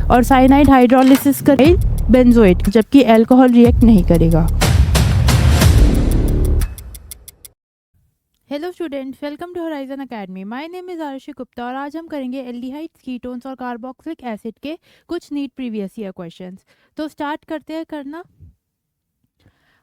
और cyanide hydrolysis करे benzoate, जबकि अल्कोहल रिएक्ट नहीं करेगा। Hello students, welcome to Horizon Academy. My name is Aarushi Gupta और आज हम करेंगे एल्डिहाइड्स, कीटोन्स और कार्बोक्सिलिक एसिड के कुछ नीट प्रीवियस ईयर क्वेश्चंस। तो स्टार्ट करते हैं करना।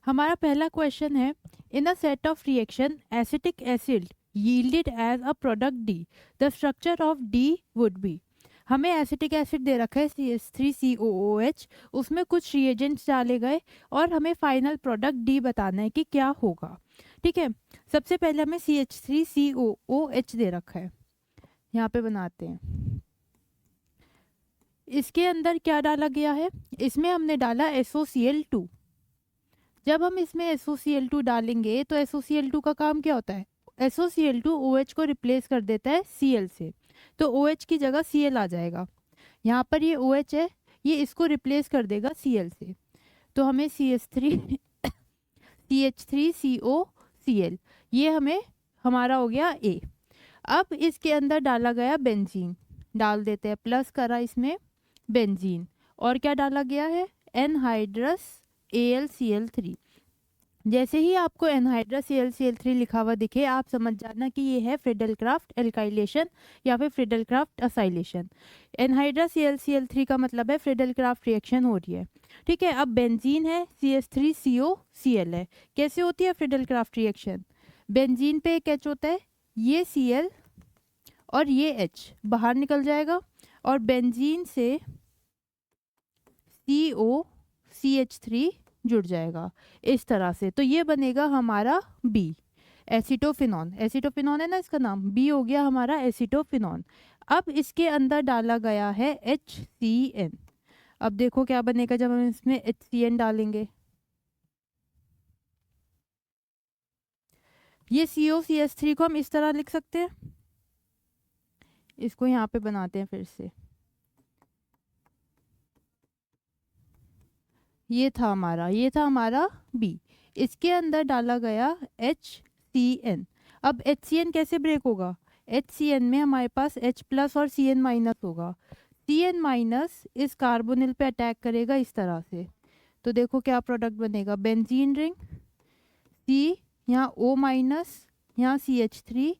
हमारा पहला क्वेश्चन है, in a set of reaction acetic acid yielded as a product D, the structure of D would be. हमें एसिटिक एसिड दे रखा है CH3COOH, उसमें कुछ रिएजेंट्स डाले गए और हमें फाइनल प्रोडक्ट डी बताना है कि क्या होगा। ठीक है, सबसे पहले हमें CH3COOH दे रखा है, यहाँ पे बनाते हैं। इसके अंदर क्या डाला गया है, इसमें हमने डाला SOCl2। जब हम इसमें SOCl2 डालेंगे तो SOCl2 का काम क्या होता है, SOCl2 OH को रिप्लेस कर देता है Cl से, तो OH की जगह Cl आ जाएगा। यहाँ पर ये OH है, ये इसको रिप्लेस कर देगा Cl से, तो हमें CH3COCl, ये हमें हमारा हो गया A। अब इसके अंदर डाला गया बेंजीन, डाल देते हैं, प्लस करा इसमें बेंजीन, और क्या डाला गया है, एनहाइड्रस AlCl3। जैसे ही आपको एनहाइड्रस AlCl3 लिखा हुआ दिखे, आप समझ जाना कि ये है फ्रिडल-क्राफ्ट एल्काइलेशन या फिर फ्रिडल-क्राफ्ट असाइलेशन। एनहाइड्रस AlCl3 का मतलब है फ्रिडल-क्राफ्ट रिएक्शन हो रही है। ठीक है, अब बेंजीन है, CH3COCl है। कैसे होती है फ्रिडल-क्राफ्ट रिएक्शन, बेंजीन पे एक H होता है, ये Cl और ये H बाहर निकल जाएगा और बेंजीन से COCH3 जुड़ जाएगा इस तरह से, तो ये बनेगा हमारा B, एसिटोफिनॉन। एसिटोफिनॉन है ना इसका नाम, B हो गया हमारा एसिटोफिनॉन। अब इसके अंदर डाला गया है HCN। अब देखो क्या बनेगा जब हम इसमें HCN डालेंगे, ये COCH3 को हम इस तरह लिख सकते हैं, इसको यहाँ पे बनाते हैं फिर से। ये था हमारा B, इसके अंदर डाला गया HCN। अब HCN कैसे ब्रेक होगा, HCN में हमारे पास H प्लस और CN माइनस होगा, CN माइनस इस कार्बोनिल पे अटैक करेगा इस तरह से, तो देखो क्या प्रोडक्ट बनेगा, बेंजीन रिंग, C यहाँ O माइनस, यहाँ CH3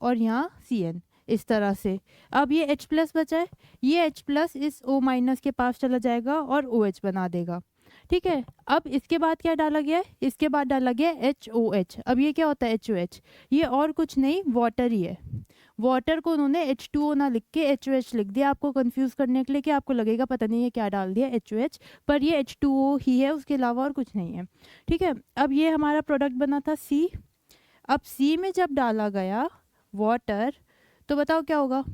और यहाँ CN इस तरह से। अब ये H प्लस बचा है, ये H प्लस इस O माइनस के पास चला जाएगा और OH बना देगा। ठीक है, अब इसके बाद क्या डाला गया है, इसके बाद डाला गया है HOH। अब ये क्या होता है HOH, ये और कुछ नहीं वाटर ही है। वाटर को उन्होंने H2O ना लिख के HOH लिख दिया, आपको कंफ्यूज करने के लिए कि आपको लगेगा पता नहीं है क्या डाल दिया HOH, पर ये H2O ही है, उसके अलावा और कुछ नहीं है। ठीक है, अब ये हमारा प्रोडक्ट बना था C। अब C में जब डाला गया वाटर, तो बताओ क्या होगा,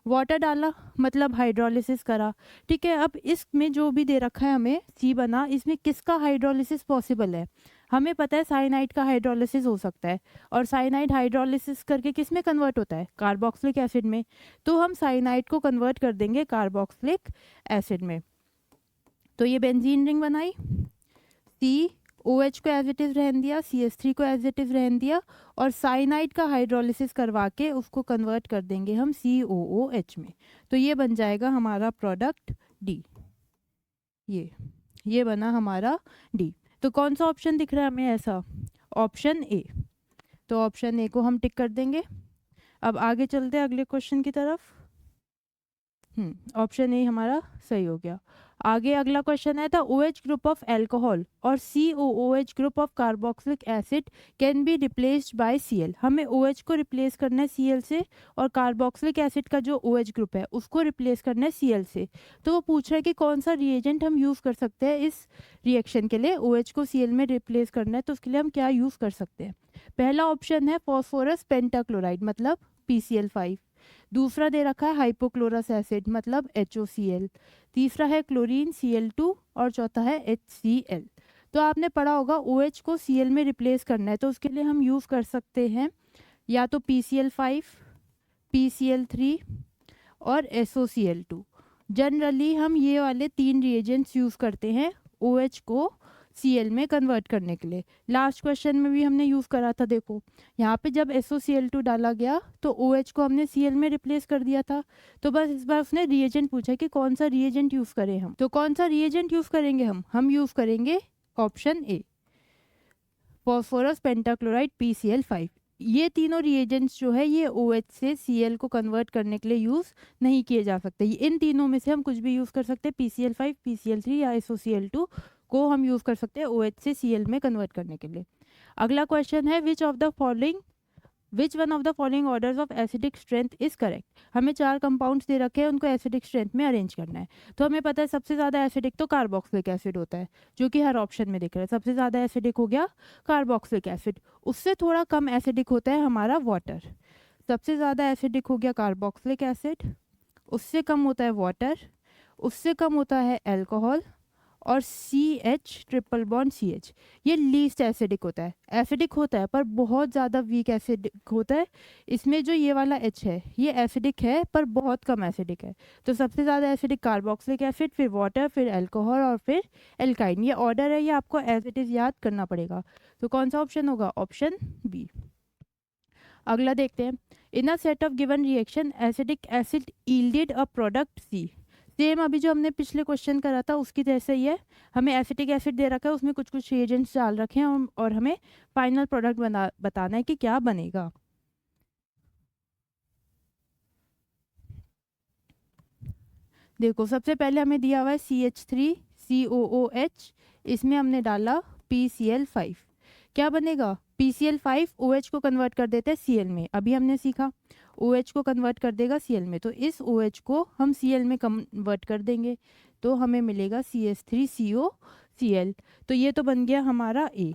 वाटर डाला मतलब हाइड्रोलिसिस करा। ठीक है, अब इसमें जो भी दे रखा है हमें C बना, इसमें किसका हाइड्रोलिसिस पॉसिबल है, हमें पता है साइनाइड का हाइड्रोलिसिस हो सकता है, और साइनाइड हाइड्रोलिसिस करके किस में कन्वर्ट होता है, कार्बोक्सिलिक एसिड में, तो हम साइनाइड को कन्वर्ट कर देंगे कार्बोक्सिलिक एसिड में। तो ये बेंजीन रिंग बनाई, COH को एज इट इज़ रहने दिया, CH3 को एज इट इज़ रहने दिया, और साइनाइड का हाइड्रोलिसिस करवा के उसको कन्वर्ट कर देंगे हम COOH में, तो ये बन जाएगा हमारा प्रोडक्ट D। ये बना हमारा D। तो कौन सा ऑप्शन दिख रहा है हमें ऐसा, ऑप्शन A, तो ऑप्शन A को हम टिक कर देंगे। अब आगे चलते हैं अगले क्वेश्चन की तरफ। ऑप्शन ए हमारा सही हो गया। आगे अगला क्वेश्चन है, the OH group of alcohol और COOH group of carboxylic acid can be replaced by Cl। हमें OH को रिप्लेस करना है Cl से, और कार्बोक्सिलिक एसिड का जो OH ग्रुप है उसको रिप्लेस करना है Cl से। तो वो पूछ रहा है कि कौन सा रिएजेंट हम यूज़ कर सकते हैं इस रिएक्शन के लिए, OH को Cl में रिप्लेस करना है, तो उसके लिए हम क्या यूज़ कर सकते हैं। पहला ऑप्शन है फॉस्फोरस पेंटाक्लोराइड मतलब PCl5, दूसरा दे रखा है हाइपोक्लोरस एसिड मतलब HOCl, तीसरा है क्लोरीन Cl2 और चौथा है HCl। तो आपने पढ़ा होगा OH को Cl में रिप्लेस करना है, तो उसके लिए हम यूज़ कर सकते हैं या तो PCl5, PCl3 और SOCl2। जनरली हम ये वाले तीन रिएजेंट्स यूज़ करते हैं OH को Cl में कन्वर्ट करने के लिए। लास्ट क्वेश्चन में भी हमने यूज़ करा था। देखो यहाँ पे जब SOCl2 डाला गया तो OH को हमने Cl में रिप्लेस कर दिया था। तो बस इस बार उसने रिएजेंट पूछा कि कौन सा रिएजेंट यूज़ करें हम। तो कौन सा रिएजेंट यूज़ करेंगे हम यूज़ करेंगे option A, phosphorus pentachloride PCl5। ये तीनों रिएजेंट्स जो है ये OH से Cl को कन्वर्ट करने के लिए यूज़ नहीं किए जा सकते। इन तीनों में से हम कुछ भी यूज़ कर सकते हैं, PCl5, PCl3 या SOCl2 को हम यूज़ कर सकते हैं OH से Cl में कन्वर्ट करने के लिए। अगला क्वेश्चन है which one of the following orders of acidic strength is correct. हमें 4 कंपाउंड्स दे रखे हैं, उनको एसिडिक स्ट्रेंथ में अरेंज करना है। तो हमें पता है सबसे ज़्यादा एसिडिक तो कार्बोक्सिलिक एसिड होता है, जो कि हर ऑप्शन में दिख रहा है। सबसे ज़्यादा एसिडिक हो गया कार्बोक्सिलिक एसिड। उससे थोड़ा कम एसिडिक होता है हमारा वाटर। सबसे ज़्यादा एसिडिक हो गया कार्बोक्सिलिक एसिड, उससे कम होता है वाटर, उससे कम होता है अल्कोहल, और CH ट्रिपल बॉन्ड CH ये लीस्ट एसिडिक होता है। एसिडिक होता है पर बहुत ज़्यादा वीक एसिडिक होता है। इसमें जो ये वाला H है ये एसिडिक है पर बहुत कम एसिडिक है। तो सबसे ज़्यादा एसिडिक कार्बोक्सिलिक एसिड, फिर वाटर, फिर अल्कोहल और फिर एल्काइन। ये ऑर्डर है, ये आपको एज इट इज़ याद करना पड़ेगा। तो कौन सा ऑप्शन होगा? Option B. अगला देखते हैं। In a set of given reaction acidic acid yielded a product C। Same अभी जो हमने पिछले क्वेश्चन करा था उसकी जैसे ही है। हमें एसिटिक एसिड दे रखा है, उसमें कुछ कुछ रिएजेंट्स डाल रखे हैं और हमें फाइनल प्रोडक्ट बताना है कि क्या बनेगा। देखो सबसे पहले हमें दिया हुआ है CH3COOH, इसमें हमने डाला PCl5। क्या बनेगा? PCl5 OH को कन्वर्ट कर देते हैं Cl में। अभी हमने सीखा OH को कन्वर्ट कर देगा Cl में, तो इस OH को हम Cl में कन्वर्ट कर देंगे तो हमें मिलेगा CH3COCl। तो ये तो बन गया हमारा A।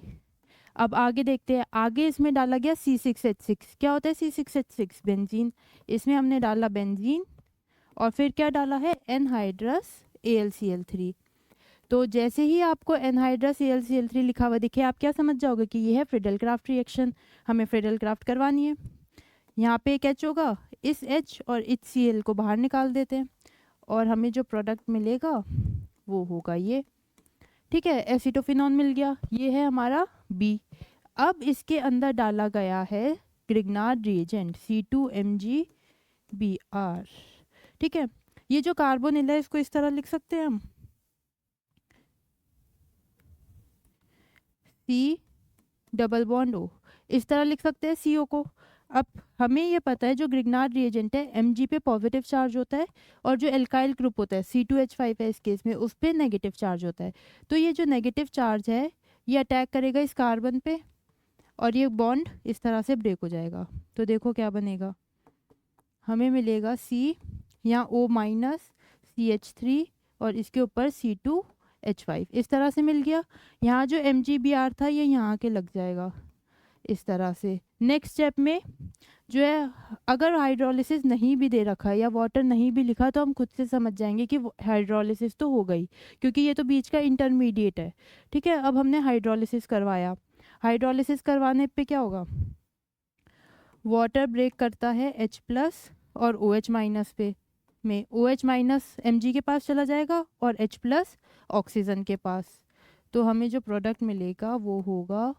अब आगे देखते हैं। आगे इसमें डाला गया C6H6। क्या होता है C6H6? बेंजीन। इसमें हमने डाला बेंजीन और फिर क्या डाला है? Anhydrous AlCl3। तो जैसे ही आपको एनहाइड्रस AlCl3 लिखा हुआ दिखे आप क्या समझ जाओगे कि ये है फ्रीडल क्राफ्ट रिएक्शन। हमें फ्रीडल क्राफ्ट करवानी है। यहाँ पे एक H होगा, इस H और इस Cl को बाहर निकाल देते हैं और हमें जो प्रोडक्ट मिलेगा वो होगा ये। ठीक है, एसिटोफिनॉन मिल गया। ये है हमारा B। अब इसके अंदर डाला गया है ग्रिग्नार्ड रिएजेंट C2MgBr। ठीक है, ये जो कार्बोनिल है इसको इस तरह लिख सकते हैं हम, C डबल बॉन्ड O, इस तरह लिख सकते हैं CO को। अब हमें ये पता है जो ग्रिग्नार्ड रिएजेंट है Mg पे पॉजिटिव चार्ज होता है और जो एल्काइल ग्रुप होता है C2H5 है इस केस में, उस पे नेगेटिव चार्ज होता है। तो ये जो नेगेटिव चार्ज है ये अटैक करेगा इस कार्बन पे और ये बॉन्ड इस तरह से ब्रेक हो जाएगा। तो देखो क्या बनेगा, हमें मिलेगा C यहाँ O माइनस CH3 और इसके ऊपर C2H5 इस तरह से मिल गया। यहाँ जो MgBr था ये यहाँ के लग जाएगा इस तरह से। नेक्स्ट स्टेप में जो है, अगर हाइड्रोलिसिस नहीं भी दे रखा है या वाटर नहीं भी लिखा तो हम खुद से समझ जाएंगे कि हाइड्रोलिसिस तो हो गई, क्योंकि ये तो बीच का इंटरमीडिएट है। ठीक है, अब हमने हाइड्रोलिसिस करवाया। हाइड्रोलिसिस करवाने पे क्या होगा? वाटर ब्रेक करता है H प्लस और OH माइनस पे में OH माइनस Mg के पास चला जाएगा और H प्लस ऑक्सीजन के पास। तो हमें जो प्रोडक्ट मिलेगा वो होगा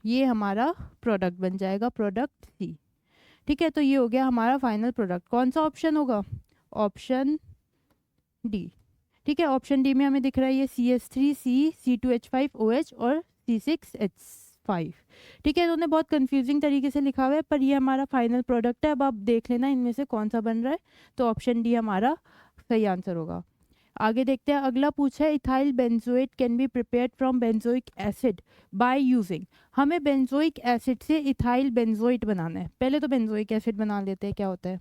ये, हमारा प्रोडक्ट बन जाएगा प्रोडक्ट C। ठीक है, तो ये हो गया हमारा फाइनल प्रोडक्ट। कौन सा ऑप्शन होगा? Option D. ठीक है, ऑप्शन डी में हमें दिख रहा है ये CH3C C2H5OH और C6H5। ठीक है, इन्होंने बहुत कंफ्यूजिंग तरीके से लिखा हुआ है पर ये हमारा फाइनल प्रोडक्ट है। अब आप देख लेना इनमें से कौन सा बन रहा है। तो ऑप्शन डी हमारा सही आंसर होगा। आगे देखते हैं। अगला पूछा है ethyl benzoate can be prepared from benzoic acid by using. हमें बेंजोइक एसिड से इथाइल बेंजोएट बनाना है। पहले तो बेंजोइक एसिड बना लेते हैं। क्या होता है?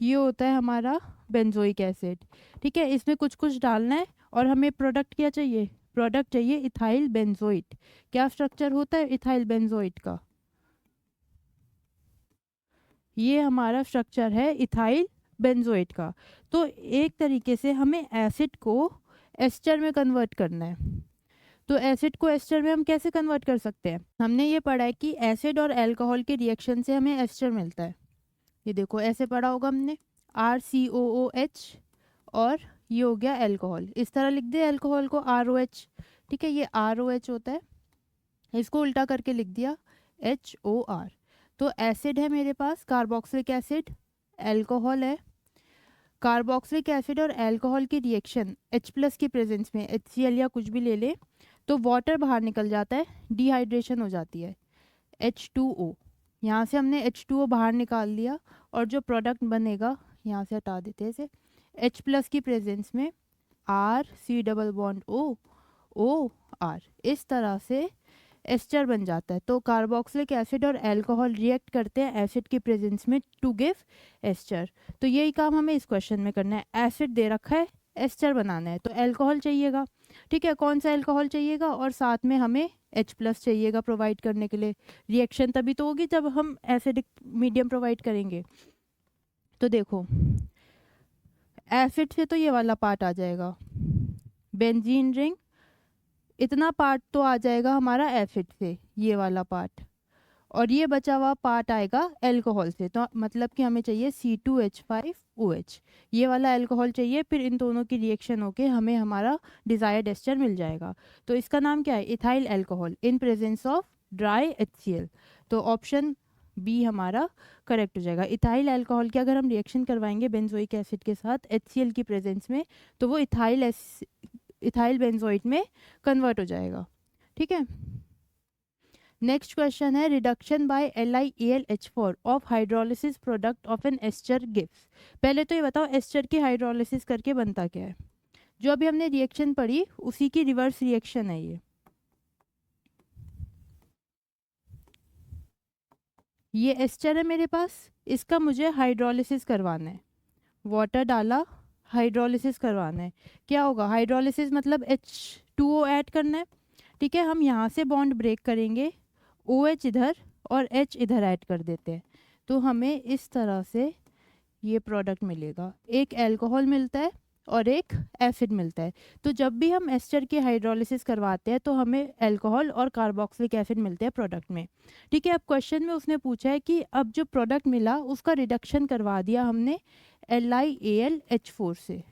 ये होता है हमारा बेंजोइक एसिड। ठीक है, इसमें कुछ कुछ डालना है और हमें प्रोडक्ट क्या चाहिए? प्रोडक्ट चाहिए इथाइल बेंजोएट। क्या स्ट्रक्चर होता है इथाइल बेंजोएट का? ये हमारा स्ट्रक्चर है इथाइल बेंजोएट का। तो एक तरीके से हमें एसिड को एस्टर में कन्वर्ट करना है। तो एसिड को एस्टर में हम कैसे कन्वर्ट कर सकते हैं? हमने ये पढ़ा है कि एसिड और अल्कोहल के रिएक्शन से हमें एस्टर मिलता है। ये देखो ऐसे पढ़ा होगा हमने। RCOOH, और ये हो गया अल्कोहल। इस तरह लिख दे अल्कोहल को ROH, ठीक है, ये ROH होता है, इसको उल्टा करके लिख दिया HOR। तो एसिड है मेरे पास कार्बोक्सिलिक एसिड, अल्कोहल है। कार्बोक्सिलिक एसिड और अल्कोहल की रिएक्शन H+ की प्रेजेंस में, HCl या कुछ भी ले ले, तो वाटर बाहर निकल जाता है, डिहाइड्रेशन हो जाती है, H2O। यहाँ से हमने H2O बाहर निकाल दिया, और जो प्रोडक्ट बनेगा यहाँ से हटा देते हैं इसे, H+ की प्रेजेंस में RC≡O, इस तरह से एस्टर बन जाता है। तो कार्बोक्सिलिक एसिड और अल्कोहल रिएक्ट करते हैं एसिड की प्रेजेंस में टू गिव एस्टर। तो यही काम हमें इस क्वेश्चन में करना है। एसिड दे रखा है, एस्टर बनाना है, तो अल्कोहल चाहिएगा, ठीक है, कौन सा अल्कोहल चाहिएगा, और साथ में हमें H+ चाहिएगा प्रोवाइड करने के लिए। रिएक्शन तभी तो होगी जब हम एसिडिक मीडियम प्रोवाइड करेंगे। तो देखो एसिड से तो ये वाला पार्ट आ जाएगा, बेंजीन रिंग, इतना पार्ट तो आ जाएगा हमारा एसिड से, ये वाला पार्ट, और ये बचा हुआ पार्ट आएगा अल्कोहल से। तो मतलब कि हमें चाहिए C2H5OH, ये वाला अल्कोहल चाहिए, फिर इन दोनों की रिएक्शन होके हमें हमारा डिजायर्ड एस्टर मिल जाएगा। तो इसका नाम क्या है, ethyl alcohol in presence of dry HCl। तो ऑप्शन बी हमारा करेक्ट हो जाएगा। इथाइल अल्कोहल की अगर हम रिएक्शन करवाएंगे बेंजोइक एसिड के साथ HCl की प्रेजेंस में, तो वो इथाइल बेंजोइट में कन्वर्ट हो जाएगा, ठीक है। नेक्स्ट क्वेश्चन है reduction by LiAlH4 of hydrolysis product of an ester gives. पहले तो ये बताओ एस्टर की हाइड्रोलिसिस करके बनता क्या है। जो अभी हमने रिएक्शन पढ़ी उसी की रिवर्स रिएक्शन है ये एस्टर है मेरे पास, इसका मुझे हाइड्रोलिसिस करवाना है, वाटर डाला, हाइड्रोलिसिस करवाना है। क्या होगा हाइड्रोलिसिस मतलब H2O ऐड करना है, ठीक है। हम यहाँ से बॉन्ड ब्रेक करेंगे, OH इधर और H इधर ऐड कर देते हैं, तो हमें इस तरह से ये प्रोडक्ट मिलेगा, एक अल्कोहल मिलता है और एक एसिड मिलता है। तो जब भी हम एस्टर की हाइड्रोलिसिस करवाते हैं तो हमें अल्कोहल और कार्बोक्सिलिक एसिड मिलते हैं प्रोडक्ट में, ठीक है। अब क्वेश्चन में उसने पूछा है कि अब जो प्रोडक्ट मिला उसका रिडक्शन करवा दिया हमने LiAlH4 से,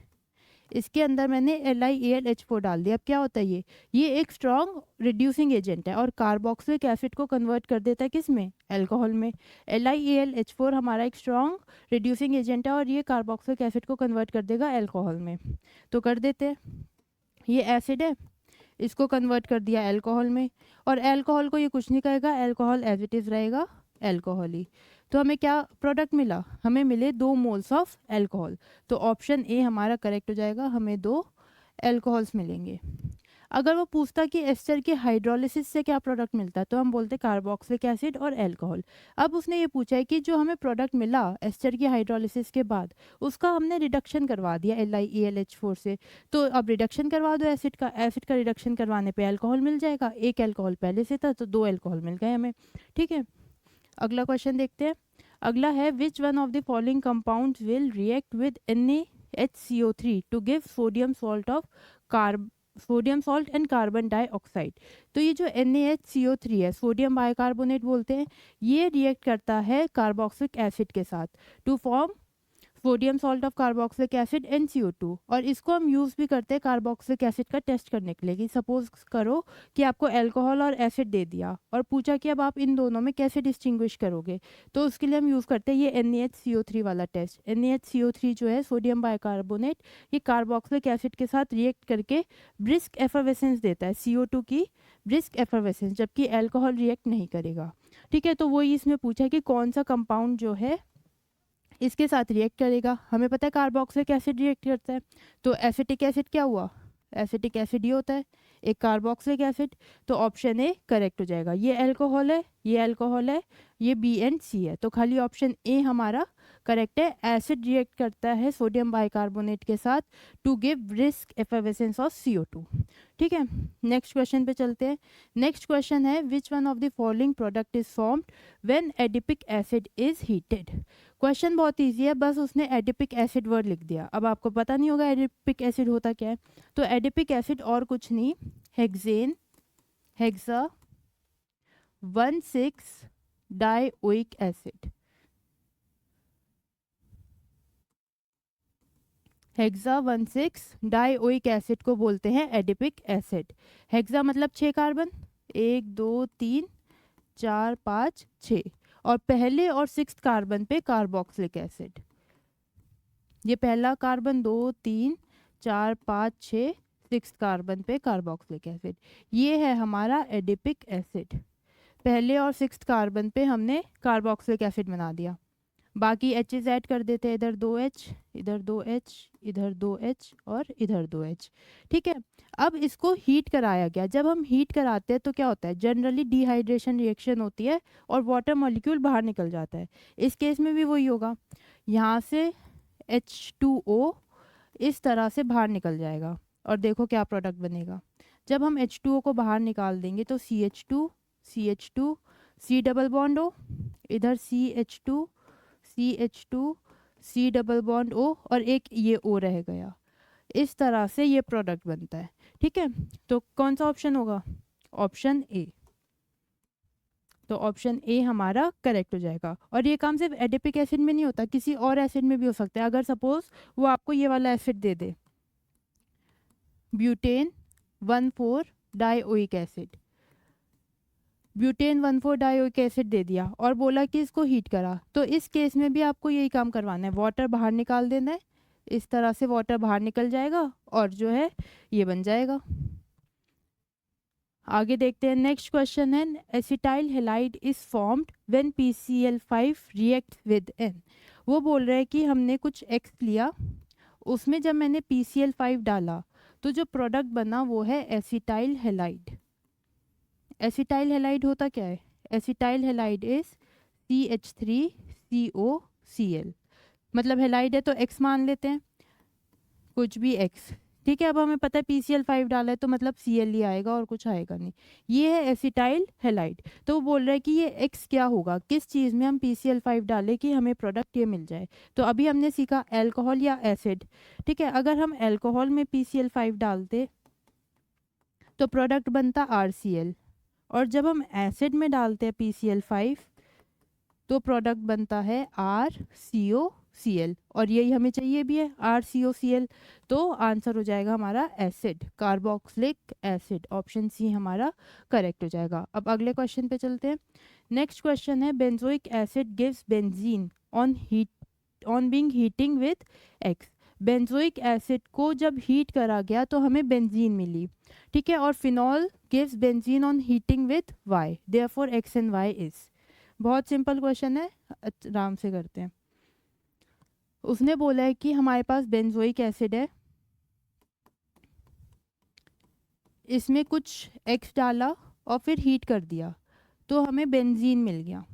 इसके अंदर मैंने LiAlH4 डाल दिया। अब क्या होता है ये एक स्ट्रॉन्ग रिड्यूसिंग एजेंट है और कार्बोक्सिलिक एसिड को कन्वर्ट कर देता है किस में, अल्कोहल में। LiAlH4 हमारा एक स्ट्रॉन्ग रिड्यूसिंग एजेंट है और ये कार्बोक्सिलिक एसिड को कन्वर्ट कर देगा अल्कोहल में। तो कर देते हैं, ये एसिड है, इसको कन्वर्ट कर दिया अल्कोहल में, और अल्कोहल को ये कुछ नहीं कहेगा, अल्कोहल एज इट इज़ रहेगा अल्कोहल ही। तो हमें क्या प्रोडक्ट मिला, हमें मिले 2 मोल्स ऑफ अल्कोहल। तो ऑप्शन ए हमारा करेक्ट हो जाएगा, हमें 2 अल्कोहल्स मिलेंगे। अगर वो पूछता कि एस्टर की हाइड्रोलिसिस से क्या प्रोडक्ट मिलता है तो हम बोलते कार्बोक्सिलिक एसिड और अल्कोहल। अब उसने ये पूछा है कि जो हमें प्रोडक्ट मिला एस्टर की हाइड्रोलिसिस के बाद उसका हमने रिडक्शन करवा दिया LiAlH4 से, तो अब रिडक्शन करवा दो एसिड का, एसिड का रिडक्शन करवाने पे अल्कोहल मिल जाएगा, एक अल्कोहल पहले से था तो 2 अल्कोहल मिल गए हमें, ठीक है। अगला क्वेश्चन देखते हैं। अगला है which one of the following compounds will react with NaHCO3 to give sodium salt and carbon dioxide. तो ये जो NaHCO3 है, सोडियम बाइकार्बोनेट बोलते हैं, ये रिएक्ट करता है कार्बोक्सिलिक एसिड के साथ to form sodium salt of carboxylic acid NCO2। और इसको हम यूज़ भी करते हैं कार्बोक्सिलिक एसिड का टेस्ट करने के लिए कि सपोज करो कि आपको अल्कोहल और एसिड दे दिया और पूछा कि अब आप इन दोनों में कैसे डिस्टिंग्विश करोगे, तो उसके लिए हम यूज़ करते हैं ये NaHCO3 वाला टेस्ट। NaHCO3 जो है सोडियम बाइकार्बोनेट, ये कार्बोक्सिलिक एसिड के साथ रिएक्ट करके ब्रिस्क एफर्वेसेंस देता है, CO2 की ब्रिस्क एफर्वेसेंस, जबकि अल्कोहल रिएक्ट नहीं करेगा, ठीक है। तो वही इसमें पूछा कि कौन सा कंपाउंड जो है इसके साथ रिएक्ट करेगा। हमें पता है कार्बोक्सिलिक एसिड रिएक्ट करता है, तो एसिटिक एसिड क्या हुआ, एसिटिक एसिड ही होता है, एक कार्बोक्सिलिक एसिड। तो ऑप्शन ए करेक्ट हो जाएगा। ये अल्कोहल है, ये अल्कोहल है, ये B एंड C है, तो खाली ऑप्शन ए हमारा करेक्ट है। एसिड रिएक्ट करता है सोडियम बाइकार्बोनेट के साथ to give brisk effervescence of CO2, ठीक है। नेक्स्ट क्वेश्चन पे चलते हैं। नेक्स्ट क्वेश्चन है which one of the following product is formed when adipic acid is heated. Question बहुत इजी है, बस उसने एडिपिक एसिड वर्ड लिख दिया। अब आपको पता नहीं होगा एडिपिक एसिड होता क्या है, तो एडिपिक एसिड और कुछ नहीं, hexane hexa 1,6 dioic acid, hexa 16 dioic acid को बोलते हैं एडिपिक एसिड। हेक्सा मतलब 6 कार्बन, 1 2 3 4 5 6, और पहले और 6 कार्बन पे कार्बोक्सिलिक एसिड। ये पहला कार्बन 2 3 4 5 6, 6 कार्बन पे कार्बोक्सिलिक एसिड, ये है हमारा एडिपिक एसिड। पहले और 6 कार्बन पे हमने कार्बोक्सिलिक एसिड बना दिया, बाकी एचेस ऐड कर देते हैं, इधर 2H, इधर 2H, इधर 2H और इधर 2H। ठीक है, अब इसको हीट कराया गया। जब हम हीट कराते हैं तो क्या होता है, जनरली डिहाइड्रेशन रिएक्शन होती है और वाटर मॉलिक्यूल बाहर निकल जाता है। इस केस में भी वही होगा, यहाँ से H2O इस तरह से बाहर निकल जाएगा और देखो क्या प्रोडक्ट बनेगा। जब हम H2O को बाहर निकाल देंगे तो CH2 CH2 C double bond O, इधर CH2 CH2 C double bond O और एक ये O रह गया। इस तरह से ये प्रोडक्ट बनता है। ठीक है, तो कौन सा ऑप्शन होगा, ऑप्शन ए। तो ऑप्शन ए हमारा करेक्ट हो जाएगा। और ये काम सिर्फ एडिपिक एसिड में नहीं होता, किसी और एसिड में भी हो सकता है। अगर सपोज वो आपको ये वाला एसिड दे दे, butane 1,4 dioic acid, butane 1,4 dioic acid दे दिया और बोला कि इसको हीट करा, तो इस केस में भी आपको यही काम करवाना है, वाटर बाहर निकाल देना है। इस तरह से वाटर बाहर निकल जाएगा और जो है ये बन जाएगा। आगे देखते हैं, नेक्स्ट क्वेश्चन है, acetyl halide is formed when PCl5 react with N। वो बोल रहे हैं कि हमने कुछ X लिया, उसमें जब मैंने PCl5 डाला तो जो प्रोडक्ट बना वो है एसिटाइल हैलाइड। एसिटाइल हैलाइड होता क्या है, एसिटाइल हैलाइड इज CH3COCl, मतलब हैलाइड है तो X मान लेते हैं, कुछ भी X। ठीक है, अब हमें पता है PCl5 डाला है तो मतलब Cl ही आएगा और कुछ आएगा नहीं। ये है एसिटाइल हैलाइड। तो वो बोल रहा है कि ये X क्या होगा, किस चीज़ में हम PCl5 डालें कि हमें प्रोडक्ट ये मिल जाए। तो अभी हमने सीखा अल्कोहल या एसिड। ठीक है, अगर हम अल्कोहल में PCl5 डालते तो प्रोडक्ट बनता RCl, और जब हम एसिड में डालते हैं PCl5 तो प्रोडक्ट बनता है RCOCl, और यही हमें चाहिए भी है, RCOCl। तो आंसर हो जाएगा हमारा acid, carboxylic acid. Option C हमारा करेक्ट हो जाएगा। अब अगले क्वेश्चन पे चलते हैं। नेक्स्ट क्वेश्चन है, benzoic acid gives benzene on being heating with X। Benzoic acid को जब हीट करा गया तो हमें बेंजीन मिली। ठीक है, और phenol gives benzene on heating with Y, therefore X and Y is. बहुत सिंपल क्वेश्चन है, आराम से करते हैं। उसने बोला है कि हमारे पास बेंजोइक एसिड है, इसमें कुछ X डाला और फिर हीट कर दिया तो हमें बेंजीन मिल गया,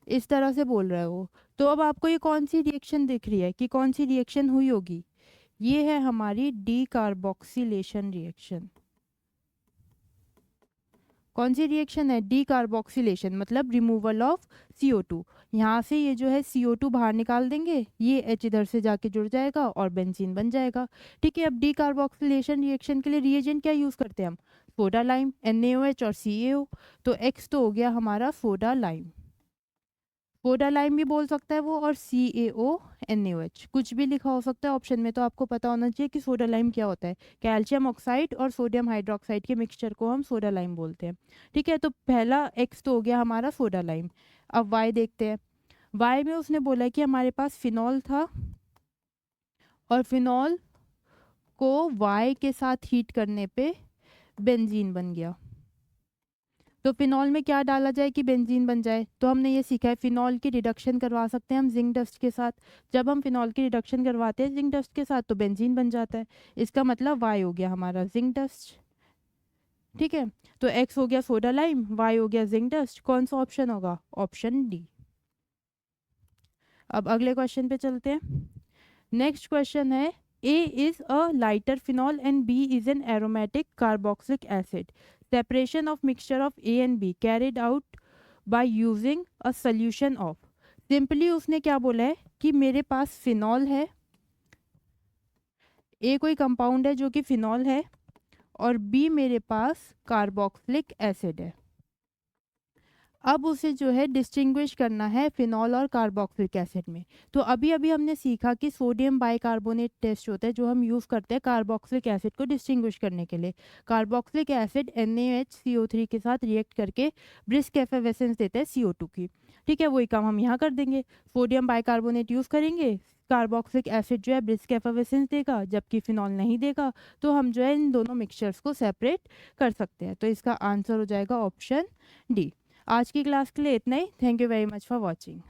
इस तरह से बोल रहा है वो। तो अब आपको ये कौन सी रिएक्शन दिख रही है कि कौन सी रिएक्शन हुई होगी, ये है हमारी डीकार्बोक्सिलेशन रिएक्शन। कौन सी रिएक्शन है, डीकार्बोक्सिलेशन, मतलब रिमूवल ऑफ CO2। यहाँ से ये जो है CO2 बाहर निकाल देंगे, ये H इधर से जाके जुड़ जाएगा और बेंजीन बन जाएगा। ठीक है, अब डीकार्बोक्सिलेशन रिएक्शन के लिए रिएजेंट क्या यूज़ करते हैं हम, सोडा लाइम, NaOH और CaO। तो X तो हो गया हमारा सोडा लाइम, सोडा लाइम भी बोल सकता है वो, और CaO NaOH, कुछ भी लिखा हो सकता है ऑप्शन में। तो आपको पता होना चाहिए कि सोडा लाइम क्या होता है, कैल्शियम ऑक्साइड और सोडियम हाइड्रोक्साइड के मिक्सचर को हम सोडा लाइम बोलते हैं। ठीक है, तो पहला X तो हो गया हमारा सोडा लाइम। अब Y देखते हैं, Y में उसने बोला है कि हमारे पास फिनॉल था और फिनॉल को Y के साथ हीट करने पे बेंजीन बन गया। तो फिनॉल में क्या डाला जाए कि बेंजीन बन जाए, तो हमने ये सीखा है फिनॉल की रिडक्शन करवा सकते हैं हम जिंक डस्ट के साथ। जब हम फिनॉल की रिडक्शन करवाते हैं जिंक डस्ट के साथ तो बेंजीन बन जाता है, इसका मतलब Y हो गया हमारा जिंक डस्ट। ठीक है, तो X हो गया सोडा लाइम, Y हो गया जिंक डस्ट, कौन सा ऑप्शन होगा, ऑप्शन डी। अब अगले क्वेश्चन पे चलते हैं। नेक्स्ट क्वेश्चन है, A is a lighter phenol and B is an aromatic carboxylic acid. Separation of mixture of A and B carried out by using a solution of। Simply उसने क्या बोला है कि मेरे पास फिनॉल है, A कोई compound है जो कि फिनॉल है, और B मेरे पास कार्बोक्सिलिक एसिड है। अब उसे जो है डिस्टिंग्विश करना है फिनॉल और कार्बोक्सिलिक एसिड में। तो अभी अभी हमने सीखा कि सोडियम बाइकार्बोनेट टेस्ट होता है जो हम यूज़ करते हैं कार्बोक्सिलिक एसिड को डिस्टिंग्विश करने के लिए। कार्बोक्सिलिक एसिड NaHCO3 के साथ रिएक्ट करके ब्रिस्क एफेवेसेंस देता है CO2 की। ठीक है, वही काम हम यहाँ कर देंगे। सोडियम बाइकार्बोनेट यूज़ करेंगे, कार्बोक्सिलिक एसिड जो है ब्रिस्क एफेवेसेंस देगा, जबकि फिनॉल नहीं देगा। तो हम जो है इन दोनों मिक्सचर्स को सेपरेट कर सकते हैं। तो इसका आंसर हो जाएगा ऑप्शन डी। आज की क्लास के लिए इतना ही। Thank you very much for watching.